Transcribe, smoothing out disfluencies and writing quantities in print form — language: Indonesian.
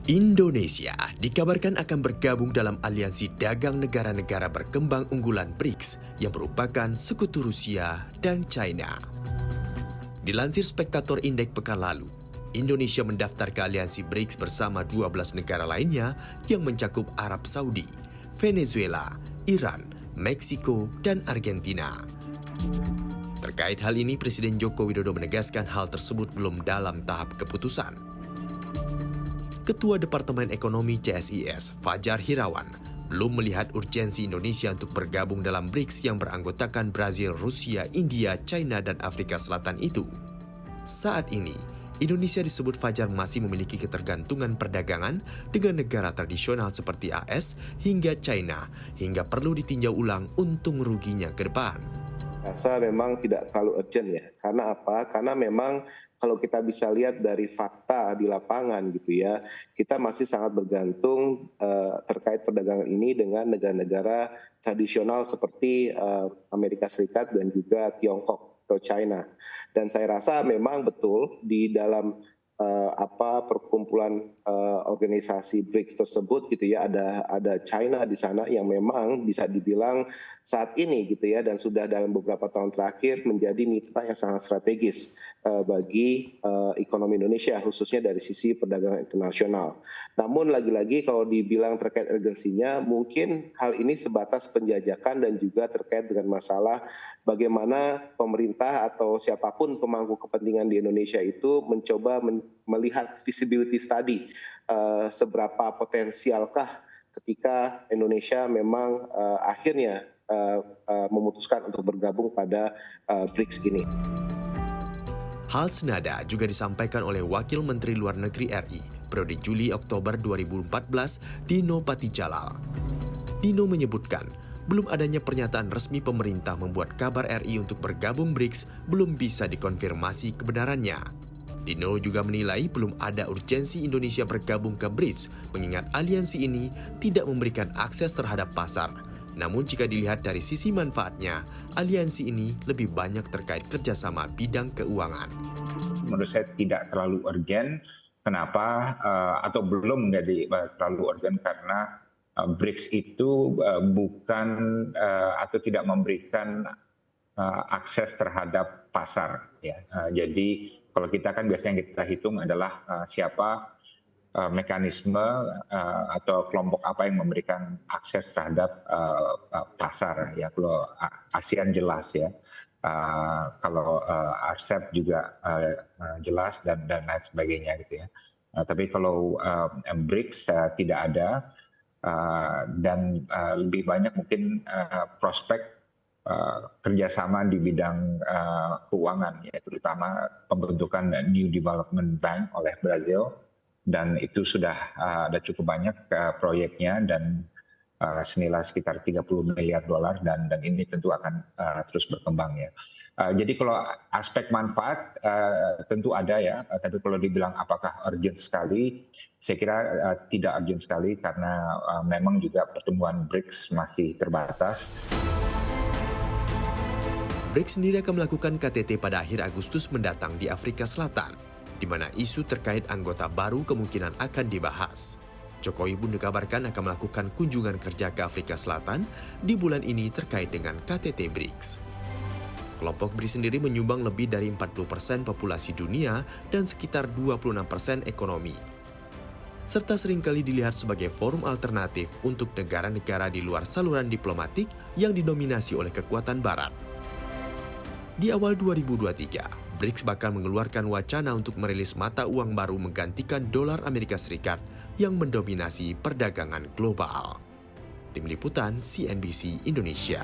Indonesia dikabarkan akan bergabung dalam aliansi dagang negara-negara berkembang unggulan BRICS yang merupakan sekutu Rusia dan China. Dilansir Spektator Indeks pekan lalu, Indonesia mendaftar ke aliansi BRICS bersama 12 negara lainnya yang mencakup Arab Saudi, Venezuela, Iran, Meksiko, dan Argentina. Terkait hal ini, Presiden Joko Widodo menegaskan hal tersebut belum dalam tahap keputusan. Ketua Departemen Ekonomi CSIS, Fajar Hirawan, belum melihat urgensi Indonesia untuk bergabung dalam BRICS yang beranggotakan Brazil, Rusia, India, China, dan Afrika Selatan itu. Saat ini, Indonesia disebut Fajar masih memiliki ketergantungan perdagangan dengan negara tradisional seperti AS hingga China, hingga perlu ditinjau ulang untung ruginya ke depan. Rasa memang tidak terlalu urgent ya. Karena apa? Karena memang kalau kita bisa lihat dari fakta di lapangan gitu ya, kita masih sangat bergantung terkait perdagangan ini dengan negara-negara tradisional seperti Amerika Serikat dan juga Tiongkok atau China. Dan saya rasa memang betul di dalam perkumpulan organisasi BRICS tersebut gitu ya, ada China di sana yang memang bisa dibilang saat ini gitu ya, dan sudah dalam beberapa tahun terakhir menjadi mitra yang sangat strategis bagi ekonomi Indonesia, khususnya dari sisi perdagangan internasional. Namun lagi-lagi kalau dibilang terkait urgensinya, mungkin hal ini sebatas penjajakan dan juga terkait dengan masalah bagaimana pemerintah atau siapapun pemangku kepentingan di Indonesia itu mencoba melihat feasibility study, seberapa potensialkah ketika Indonesia memang akhirnya memutuskan untuk bergabung pada BRICS ini. Hal senada juga disampaikan oleh Wakil Menteri Luar Negeri RI periode Juli-Oktober 2014, Dino Patijalal. Dino menyebutkan, belum adanya pernyataan resmi pemerintah membuat kabar RI untuk bergabung BRICS belum bisa dikonfirmasi kebenarannya. Dino juga menilai belum ada urgensi Indonesia bergabung ke BRICS mengingat aliansi ini tidak memberikan akses terhadap pasar. Namun jika dilihat dari sisi manfaatnya, aliansi ini lebih banyak terkait kerjasama bidang keuangan. Menurut saya tidak terlalu urgen. Kenapa? Atau belum menjadi terlalu urgen karena BRICS itu bukan atau tidak memberikan akses terhadap pasar. Ya. Jadi kalau kita kan biasanya yang kita hitung adalah siapa mekanisme atau kelompok apa yang memberikan akses terhadap pasar. Ya, kalau ASEAN jelas ya, kalau RCEP juga jelas dan lain sebagainya gitu ya. Tapi kalau BRICS tidak ada dan lebih banyak mungkin prospek kerjasama di bidang keuangan, ya, terutama pembentukan New Development Bank oleh Brazil. Dan itu sudah ada cukup banyak proyeknya dan senilai sekitar 30 miliar dolar dan ini tentu akan terus berkembang ya. Jadi kalau aspek manfaat tentu ada ya, tapi kalau dibilang apakah urgent sekali, saya kira tidak urgent sekali karena memang juga pertumbuhan BRICS masih terbatas. BRICS sendiri akan melakukan KTT pada akhir Agustus mendatang di Afrika Selatan, di mana isu terkait anggota baru kemungkinan akan dibahas. Jokowi pun dikabarkan akan melakukan kunjungan kerja ke Afrika Selatan di bulan ini terkait dengan KTT BRICS. Kelompok BRICS sendiri menyumbang lebih dari 40% populasi dunia dan sekitar 26% ekonomi, serta seringkali dilihat sebagai forum alternatif untuk negara-negara di luar saluran diplomatik yang didominasi oleh kekuatan Barat. Di awal 2023, BRICS bakal mengeluarkan wacana untuk merilis mata uang baru menggantikan dolar Amerika Serikat yang mendominasi perdagangan global. Tim Liputan CNBC Indonesia.